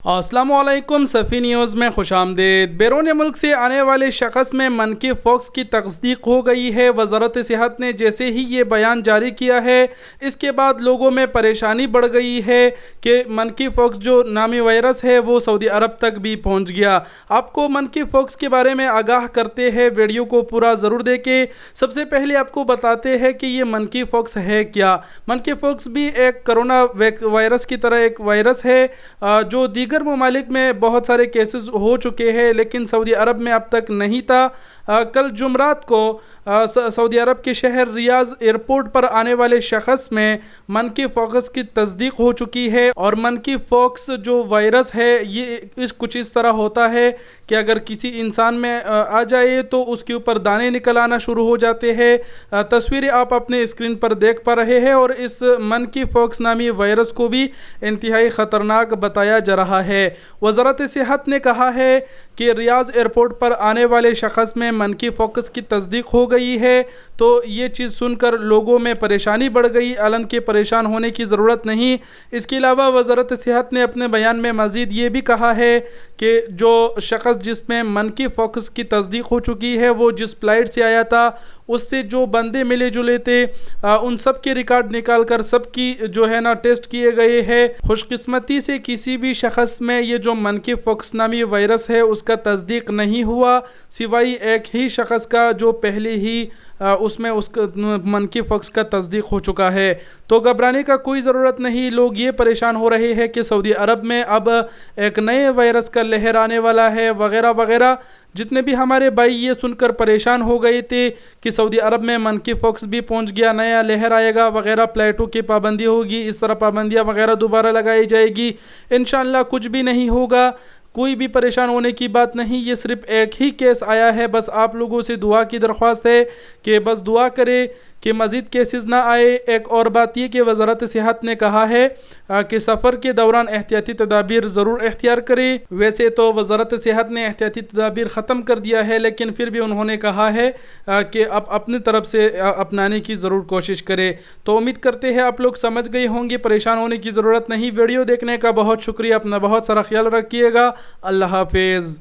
السلام علیکم، صفی نیوز میں خوش آمدید۔ بیرون ملک سے آنے والے شخص میں منکی پاکس کی تصدیق ہو گئی ہے۔ وزارت صحت نے جیسے ہی یہ بیان جاری کیا ہے، اس کے بعد لوگوں میں پریشانی بڑھ گئی ہے کہ منکی پاکس جو نامی وائرس ہے وہ سعودی عرب تک بھی پہنچ گیا۔ آپ کو منکی پاکس کے بارے میں آگاہ کرتے ہیں، ویڈیو کو پورا ضرور دیکھیں۔ سب سے پہلے آپ کو بتاتے ہیں کہ یہ منکی پاکس ہے کیا۔ منکی پاکس بھی ایک کرونا وائرس کی طرح ایک وائرس ہے جو دیگر ممالک میں بہت سارے کیسز ہو چکے ہیں، لیکن سعودی عرب میں اب تک نہیں تھا۔ کل جمعرات کو سعودی عرب کے شہر ریاض ایئرپورٹ پر آنے والے شخص میں منکی پاکس کی تصدیق ہو چکی ہے۔ اور منکی پاکس جو وائرس ہے یہ کچھ اس طرح ہوتا ہے کہ اگر کسی انسان میں آ جائے تو اس کے اوپر دانے نکل آنا شروع ہو جاتے ہیں۔ تصویریں آپ اپنے اسکرین پر دیکھ پا رہے ہیں، اور اس منکی پاکس نامی وائرس کو بھی انتہائی خطرناک بتایا جا رہا ہے۔ وزارت صحت نے کہا ہے کہ ریاض ایئرپورٹ پر آنے والے شخص میں منکی پاکس کی تصدیق ہو گئی ہے، تو یہ چیز سن کر لوگوں میں پریشانی بڑھ گئی۔ علن کے پریشان ہونے کی ضرورت نہیں۔ اس کے علاوہ وزارت صحت نے اپنے بیان میں مزید یہ بھی کہا ہے کہ جو شخص جس میں منکی پاکس کی تصدیق ہو چکی ہے وہ جس فلائٹ سے آیا تھا، اس سے جو بندے ملے جلے تھے ان سب کے ریکارڈ نکال کر سب کی جو ہے نا ٹیسٹ کیے گئے ہیں۔ خوش قسمتی سے کسی بھی شخص میں یہ جو منکی پاکس نامی وائرس ہے اس کا تصدیق نہیں ہوا، سوائے ایک ہی شخص کا جو پہلے ہی اس میں اس منکی پاکس کا تصدیق ہو چکا ہے۔ تو گھبرانے کا کوئی ضرورت نہیں۔ لوگ یہ پریشان ہو رہے ہیں کہ سعودی عرب میں اب ایک نئے وائرس کا لہر آنے والا ہے وغیرہ وغیرہ۔ جتنے بھی ہمارے بھائی یہ سن کر پریشان ہو گئے تھے کہ سعودی عرب میں منکی پاکس بھی پہنچ گیا، نیا لہر آئے گا وغیرہ، فلائٹوں کی پابندی ہوگی، اس طرح پابندیاں وغیرہ دوبارہ لگائی جائے گی، انشاءاللہ کچھ بھی نہیں ہوگا۔ کوئی بھی پریشان ہونے کی بات نہیں۔ یہ صرف ایک ہی کیس آیا ہے۔ بس آپ لوگوں سے دعا کی درخواست ہے کہ بس دعا کرے کہ مزید کیسز نہ آئے۔ ایک اور بات یہ کہ وزارت صحت نے کہا ہے کہ سفر کے دوران احتیاطی تدابیر ضرور اختیار کریں۔ ویسے تو وزارت صحت نے احتیاطی تدابیر ختم کر دیا ہے، لیکن پھر بھی انہوں نے کہا ہے کہ آپ اپنی طرف سے اپنانے کی ضرور کوشش کریں۔ تو امید کرتے ہیں آپ لوگ سمجھ گئے ہوں گے، پریشان ہونے کی ضرورت نہیں۔ ویڈیو دیکھنے کا بہت شکریہ، اپنا بہت سارا خیال رکھیے گا۔ اللہ حافظ۔